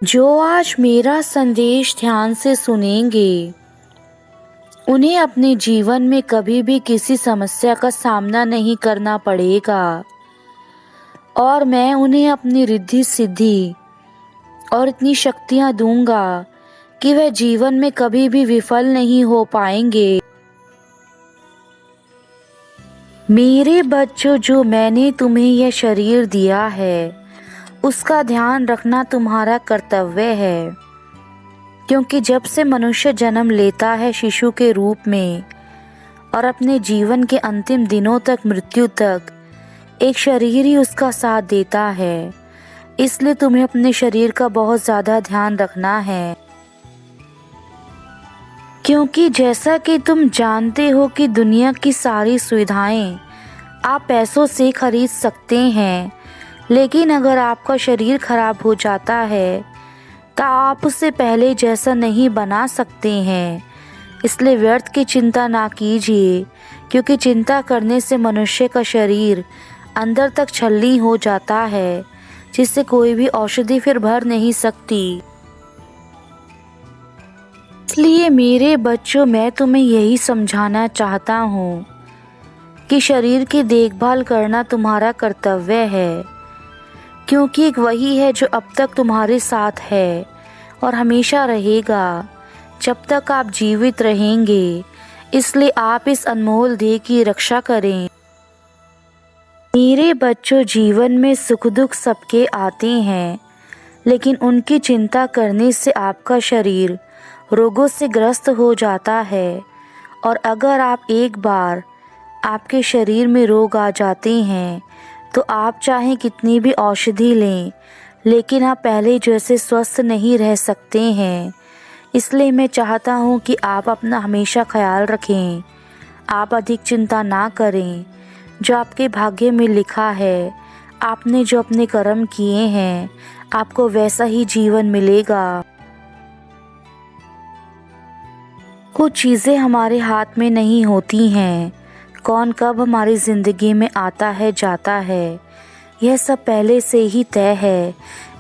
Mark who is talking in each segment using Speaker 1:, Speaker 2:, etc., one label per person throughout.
Speaker 1: जो आज मेरा संदेश ध्यान से सुनेंगे उन्हें अपने जीवन में कभी भी किसी समस्या का सामना नहीं करना पड़ेगा और मैं उन्हें अपनी रिद्धि सिद्धि और इतनी शक्तियाँ दूंगा कि वह जीवन में कभी भी विफल नहीं हो पाएंगे। मेरे बच्चों, जो मैंने तुम्हें यह शरीर दिया है उसका ध्यान रखना तुम्हारा कर्तव्य है, क्योंकि जब से मनुष्य जन्म लेता है शिशु के रूप में और अपने जीवन के अंतिम दिनों तक, मृत्यु तक, एक शरीर ही उसका साथ देता है। इसलिए तुम्हें अपने शरीर का बहुत ज़्यादा ध्यान रखना है, क्योंकि जैसा कि तुम जानते हो कि दुनिया की सारी सुविधाएं आप पैसों से खरीद सकते हैं, लेकिन अगर आपका शरीर खराब हो जाता है तो आप उसे पहले जैसा नहीं बना सकते हैं। इसलिए व्यर्थ की चिंता ना कीजिए, क्योंकि चिंता करने से मनुष्य का शरीर अंदर तक छलनी हो जाता है, जिससे कोई भी औषधि फिर भर नहीं सकती। इसलिए मेरे बच्चों, मैं तुम्हें यही समझाना चाहता हूँ कि शरीर की देखभाल करना तुम्हारा कर्तव्य है, क्योंकि एक वही है जो अब तक तुम्हारे साथ है और हमेशा रहेगा जब तक आप जीवित रहेंगे। इसलिए आप इस अनमोल देह की रक्षा करें। मेरे बच्चों, जीवन में सुख दुख सबके आते हैं, लेकिन उनकी चिंता करने से आपका शरीर रोगों से ग्रस्त हो जाता है। और अगर आप एक बार आपके शरीर में रोग आ जाते हैं तो आप चाहे कितनी भी औषधि लें, लेकिन आप पहले जैसे स्वस्थ नहीं रह सकते हैं। इसलिए मैं चाहता हूँ कि आप अपना हमेशा ख्याल रखें। आप अधिक चिंता ना करें। जो आपके भाग्य में लिखा है, आपने जो अपने कर्म किए हैं, आपको वैसा ही जीवन मिलेगा। कुछ चीज़ें हमारे हाथ में नहीं होती हैं। कौन कब हमारी ज़िंदगी में आता है, जाता है, यह सब पहले से ही तय है।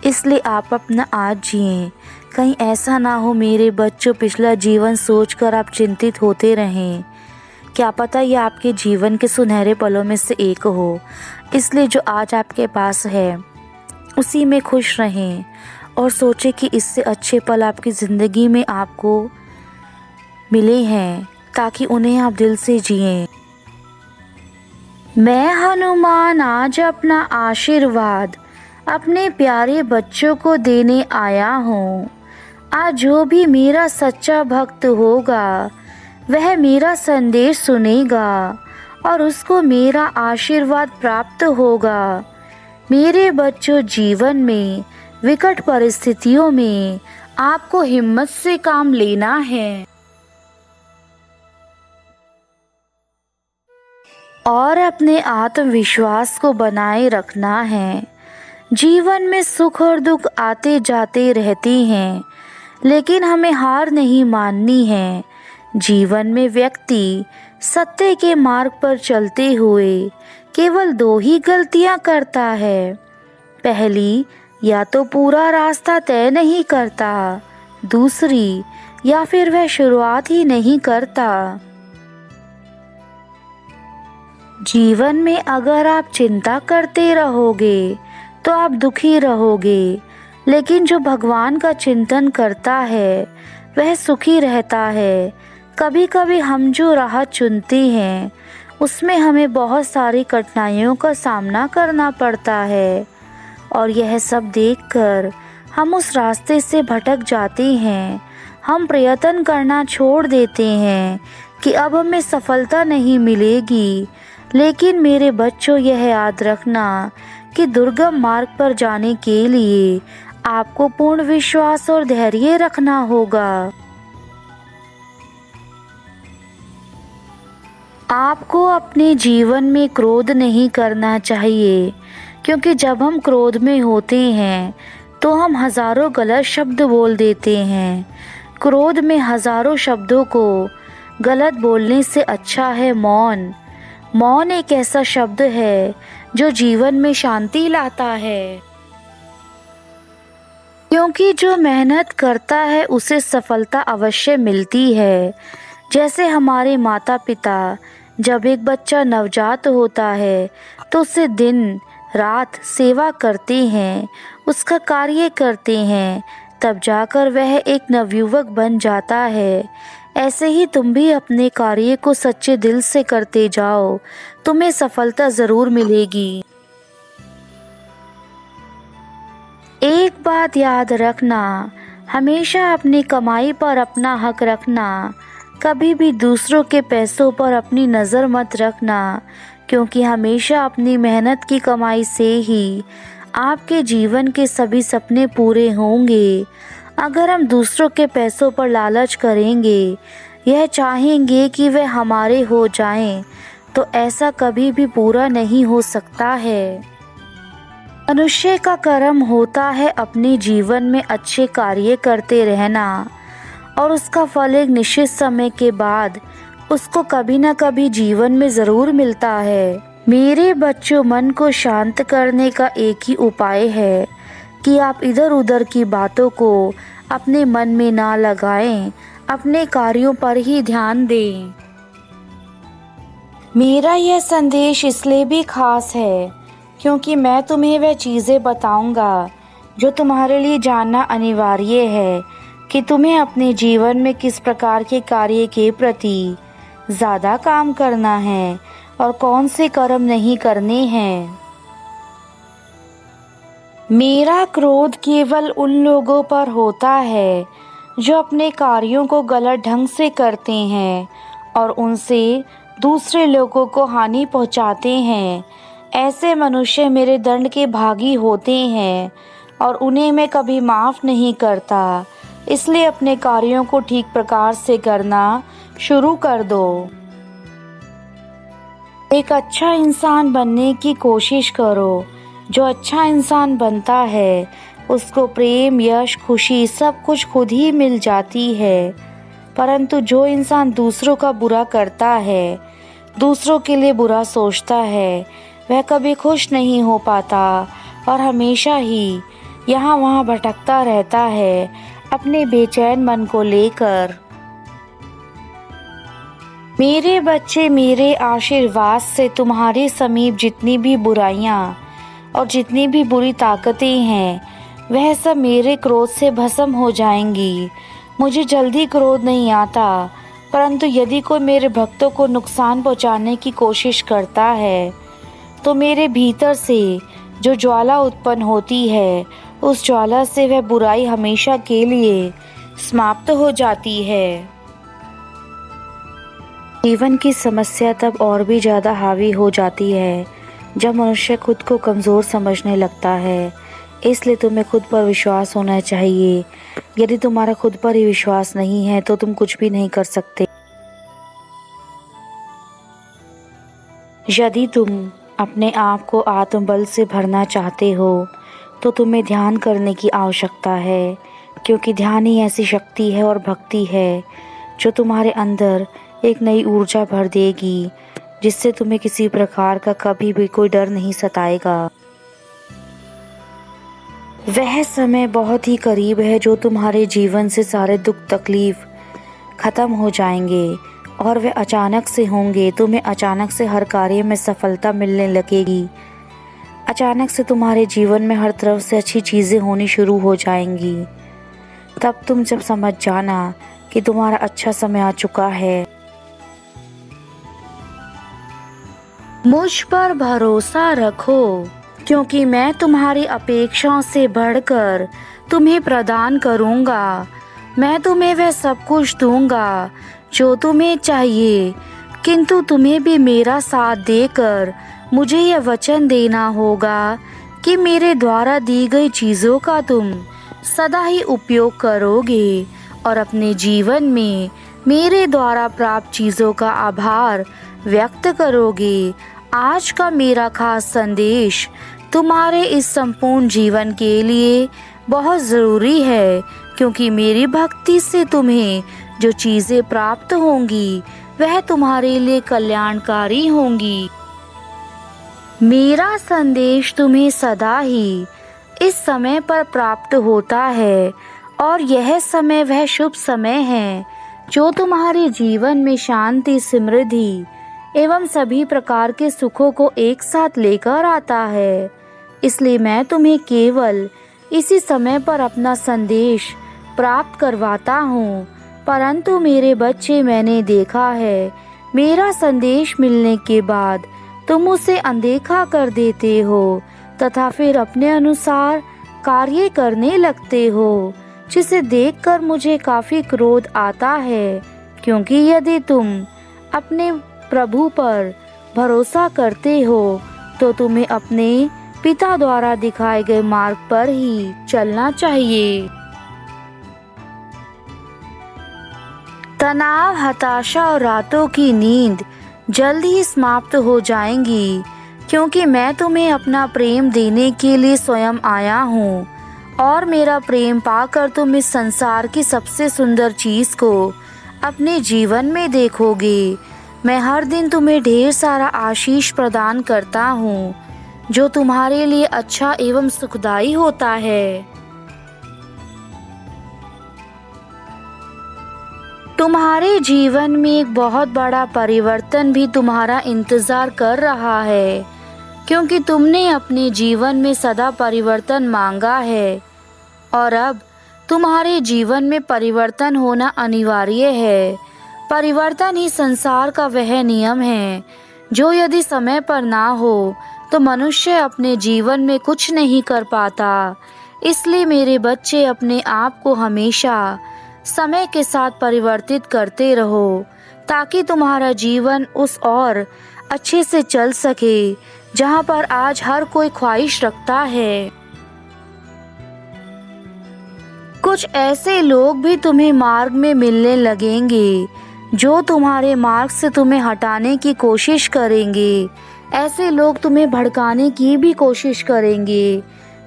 Speaker 1: इसलिए आप अपना आज जिएं। कहीं ऐसा ना हो मेरे बच्चों, पिछला जीवन सोचकर आप चिंतित होते रहें। क्या पता ये आपके जीवन के सुनहरे पलों में से एक हो। इसलिए जो आज आपके पास है उसी में खुश रहें और सोचें कि इससे अच्छे पल आपकी ज़िंदगी में आपको मिले हैं, ताकि उन्हें आप दिल से जिएं। मैं हनुमान आज अपना आशीर्वाद अपने प्यारे बच्चों को देने आया हूँ। आज जो भी मेरा सच्चा भक्त होगा वह मेरा संदेश सुनेगा और उसको मेरा आशीर्वाद प्राप्त होगा। मेरे बच्चों, जीवन में विकट परिस्थितियों में आपको हिम्मत से काम लेना है और अपने आत्मविश्वास को बनाए रखना है। जीवन में सुख और दुख आते जाते रहते हैं, लेकिन हमें हार नहीं माननी है। जीवन में व्यक्ति सत्य के मार्ग पर चलते हुए केवल दो ही गलतियां करता है। पहली, या तो पूरा रास्ता तय नहीं करता, दूसरी, या फिर वह शुरुआत ही नहीं करता। जीवन में अगर आप चिंता करते रहोगे तो आप दुखी रहोगे, लेकिन जो भगवान का चिंतन करता है वह सुखी रहता है। कभी कभी हम जो राह चुनते हैं उसमें हमें बहुत सारी कठिनाइयों का सामना करना पड़ता है, और यह सब देखकर हम उस रास्ते से भटक जाते हैं। हम प्रयत्न करना छोड़ देते हैं कि अब हमें सफलता नहीं मिलेगी। लेकिन मेरे बच्चों, यह याद रखना कि दुर्गम मार्ग पर जाने के लिए आपको पूर्ण विश्वास और धैर्य रखना होगा। आपको अपने जीवन में क्रोध नहीं करना चाहिए, क्योंकि जब हम क्रोध में होते हैं तो हम हजारों गलत शब्द बोल देते हैं। क्रोध में हजारों शब्दों को गलत बोलने से अच्छा है मौन। मौन एक ऐसा शब्द है जो जीवन में शांति लाता है। क्योंकि जो मेहनत करता है उसे सफलता अवश्य मिलती है। जैसे हमारे माता पिता जब एक बच्चा नवजात होता है तो उसे दिन रात सेवा करते हैं, उसका कार्य करते हैं, तब जाकर वह एक नवयुवक बन जाता है। ऐसे ही तुम भी अपने कार्य को सच्चे दिल से करते जाओ, तुम्हें सफलता ज़रूर मिलेगी। एक बात याद रखना, हमेशा अपनी कमाई पर अपना हक रखना, कभी भी दूसरों के पैसों पर अपनी नज़र मत रखना, क्योंकि हमेशा अपनी मेहनत की कमाई से ही आपके जीवन के सभी सपने पूरे होंगे। अगर हम दूसरों के पैसों पर लालच करेंगे, यह चाहेंगे कि वे हमारे हो जाएं, तो ऐसा कभी भी पूरा नहीं हो सकता है। मनुष्य का कर्म होता है अपने जीवन में अच्छे कार्य करते रहना, और उसका फल एक निश्चित समय के बाद उसको कभी न कभी जीवन में ज़रूर मिलता है। मेरे बच्चों, मन को शांत करने का एक ही उपाय है कि आप इधर उधर की बातों को अपने मन में ना लगाएं, अपने कार्यों पर ही ध्यान दें। मेरा यह संदेश इसलिए भी खास है क्योंकि मैं तुम्हें वह चीज़ें बताऊंगा जो तुम्हारे लिए जानना अनिवार्य है कि तुम्हें अपने जीवन में किस प्रकार के कार्य के प्रति ज़्यादा काम करना है और कौन से कर्म नहीं करने हैं। मेरा क्रोध केवल उन लोगों पर होता है जो अपने कार्यों को गलत ढंग से करते हैं और उनसे दूसरे लोगों को हानि पहुंचाते हैं। ऐसे मनुष्य मेरे दंड के भागी होते हैं और उन्हें मैं कभी माफ़ नहीं करता। इसलिए अपने कार्यों को ठीक प्रकार से करना शुरू कर दो। एक अच्छा इंसान बनने की कोशिश करो। जो अच्छा इंसान बनता है उसको प्रेम, यश, खुशी सब कुछ खुद ही मिल जाती है। परंतु जो इंसान दूसरों का बुरा करता है, दूसरों के लिए बुरा सोचता है, वह कभी खुश नहीं हो पाता और हमेशा ही यहाँ वहाँ भटकता रहता है अपने बेचैन मन को लेकर। मेरे बच्चे, मेरे आशीर्वाद से तुम्हारे समीप जितनी भी बुराइयाँ और जितनी भी बुरी ताकतें हैं, वह सब मेरे क्रोध से भस्म हो जाएंगी। मुझे जल्दी क्रोध नहीं आता, परंतु यदि कोई मेरे भक्तों को नुकसान पहुंचाने की कोशिश करता है तो मेरे भीतर से जो ज्वाला उत्पन्न होती है, उस ज्वाला से वह बुराई हमेशा के लिए समाप्त हो जाती है। जीवन की समस्या तब और भी ज़्यादा हावी हो जाती है जब मनुष्य खुद को कमज़ोर समझने लगता है। इसलिए तुम्हें खुद पर विश्वास होना चाहिए। यदि तुम्हारा खुद पर ही विश्वास नहीं है तो तुम कुछ भी नहीं कर सकते। यदि तुम अपने आप को आत्मबल से भरना चाहते हो तो तुम्हें ध्यान करने की आवश्यकता है, क्योंकि ध्यान ही ऐसी शक्ति है और भक्ति है जो तुम्हारे अंदर एक नई ऊर्जा भर देगी, जिससे तुम्हें किसी प्रकार का कभी भी कोई डर नहीं सताएगा। वह समय बहुत ही करीब है जो तुम्हारे जीवन से सारे दुख तकलीफ खत्म हो जाएंगे और वे अचानक से होंगे। तुम्हें अचानक से हर कार्य में सफलता मिलने लगेगी। अचानक से तुम्हारे जीवन में हर तरफ से अच्छी चीज़ें होनी शुरू हो जाएंगी। तब तुम जब समझ जाना कि तुम्हारा अच्छा समय आ चुका है। मुझ पर भरोसा रखो, क्योंकि मैं तुम्हारी अपेक्षाओं से बढ़कर तुम्हें प्रदान करूँगा। मैं तुम्हें वह सब कुछ दूँगा जो तुम्हें चाहिए, किंतु तुम्हें भी मेरा साथ देकर मुझे यह वचन देना होगा कि मेरे द्वारा दी गई चीज़ों का तुम सदा ही उपयोग करोगे और अपने जीवन में मेरे द्वारा प्राप्त चीज़ों का आभार व्यक्त करोगे। आज का मेरा खास संदेश तुम्हारे इस संपूर्ण जीवन के लिए बहुत ज़रूरी है, क्योंकि मेरी भक्ति से तुम्हें जो चीज़ें प्राप्त होंगी वह तुम्हारे लिए कल्याणकारी होंगी। मेरा संदेश तुम्हें सदा ही इस समय पर प्राप्त होता है और यह समय वह शुभ समय है जो तुम्हारे जीवन में शांति, समृद्धि एवं सभी प्रकार के सुखों को एक साथ लेकर आता है। इसलिए मैं तुम्हें केवल इसी समय पर अपना संदेश प्राप्त करवाता हूँ। परंतु मेरे बच्चे, मैंने देखा है मेरा संदेश मिलने के बाद तुम उसे अनदेखा कर देते हो तथा फिर अपने अनुसार कार्य करने लगते हो, जिसे देखकर मुझे काफी क्रोध आता है। क्योंकि यदि तुम अपने प्रभु पर भरोसा करते हो तो तुम्हें अपने पिता द्वारा दिखाए गए मार्ग पर ही चलना चाहिए। तनाव, हताशा और रातों की नींद जल्द ही समाप्त हो जाएंगी, क्योंकि मैं तुम्हें अपना प्रेम देने के लिए स्वयं आया हूँ और मेरा प्रेम पाकर तुम इस संसार की सबसे सुंदर चीज को अपने जीवन में देखोगे। मैं हर दिन तुम्हें ढेर सारा आशीष प्रदान करता हूँ जो तुम्हारे लिए अच्छा एवं सुखदायी होता है। तुम्हारे जीवन में एक बहुत बड़ा परिवर्तन भी तुम्हारा इंतजार कर रहा है, क्योंकि तुमने अपने जीवन में सदा परिवर्तन मांगा है और अब तुम्हारे जीवन में परिवर्तन होना अनिवार्य है। परिवर्तन ही संसार का वह नियम है जो यदि समय पर ना हो तो मनुष्य अपने जीवन में कुछ नहीं कर पाता। इसलिए मेरे बच्चे, अपने आप को हमेशा समय के साथ परिवर्तित करते रहो ताकि तुम्हारा जीवन उस और अच्छे से चल सके जहाँ पर आज हर कोई ख्वाहिश रखता है। कुछ ऐसे लोग भी तुम्हें मार्ग में मिलने लगेंगे जो तुम्हारे मार्ग से तुम्हें हटाने की कोशिश करेंगे। ऐसे लोग तुम्हें भड़काने की भी कोशिश करेंगे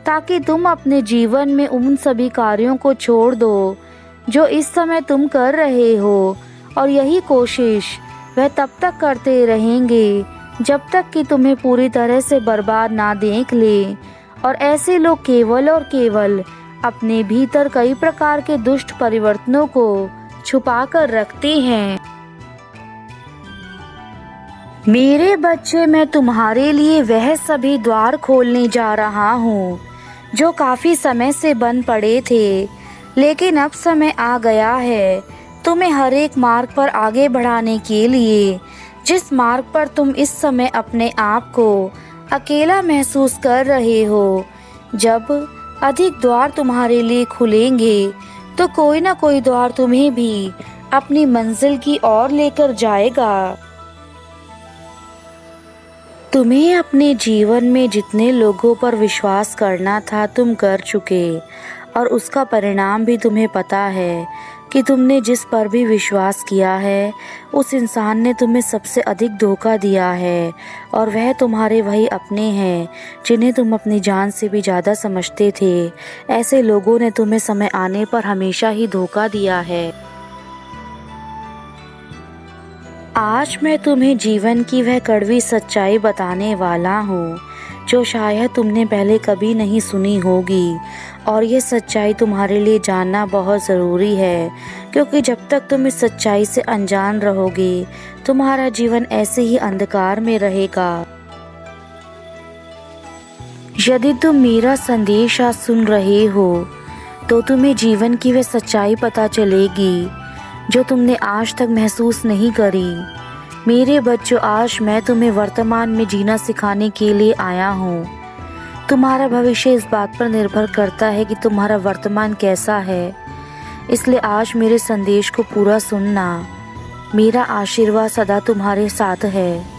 Speaker 1: ताकि तुम अपने जीवन में उन सभी कार्यों को छोड़ दो जो इस समय तुम कर रहे हो, और यही कोशिश वह तब तक करते रहेंगे जब तक कि तुम्हें पूरी तरह से बर्बाद ना देख ले। और ऐसे लोग केवल और केवल अपने भीतर कई प्रकार के दुष्ट परिवर्तनों को छुपा कर रखते हैं। मेरे बच्चे, मैं तुम्हारे लिए वह सभी द्वार खोलने जा रहा हूँ जो काफी समय से बंद पड़े थे, लेकिन अब समय आ गया है तुम्हें हर एक मार्ग पर आगे बढ़ाने के लिए। जिस मार्ग पर तुम इस समय अपने आप को अकेला महसूस कर रहे हो, जब अधिक द्वार तुम्हारे लिए खुलेंगे तो कोई ना कोई द्वार तुम्हें भी अपनी मंजिल की ओर लेकर जाएगा। तुम्हें अपने जीवन में जितने लोगों पर विश्वास करना था तुम कर चुके, और उसका परिणाम भी तुम्हें पता है कि तुमने जिस पर भी विश्वास किया है उस इंसान ने तुम्हें सबसे अधिक धोखा दिया है, और वह तुम्हारे वही अपने हैं जिन्हें तुम अपनी जान से भी ज़्यादा समझते थे। ऐसे लोगों ने तुम्हें समय आने पर हमेशा ही धोखा दिया है। आज मैं तुम्हें जीवन की वह कड़वी सच्चाई बताने वाला हूँ जो शायद तुमने पहले कभी नहीं सुनी होगी, और ये सच्चाई तुम्हारे लिए जानना बहुत ज़रूरी है, क्योंकि जब तक तुम इस सच्चाई से अनजान रहोगे तुम्हारा जीवन ऐसे ही अंधकार में रहेगा। यदि तुम मेरा संदेश आज सुन रहे हो तो तुम्हें जीवन की वह सच्चाई पता चलेगी जो तुमने आज तक महसूस नहीं करी। मेरे बच्चों, आज मैं तुम्हें वर्तमान में जीना सिखाने के लिए आया हूँ। तुम्हारा भविष्य इस बात पर निर्भर करता है कि तुम्हारा वर्तमान कैसा है। इसलिए आज मेरे संदेश को पूरा सुनना। मेरा आशीर्वाद सदा तुम्हारे साथ है।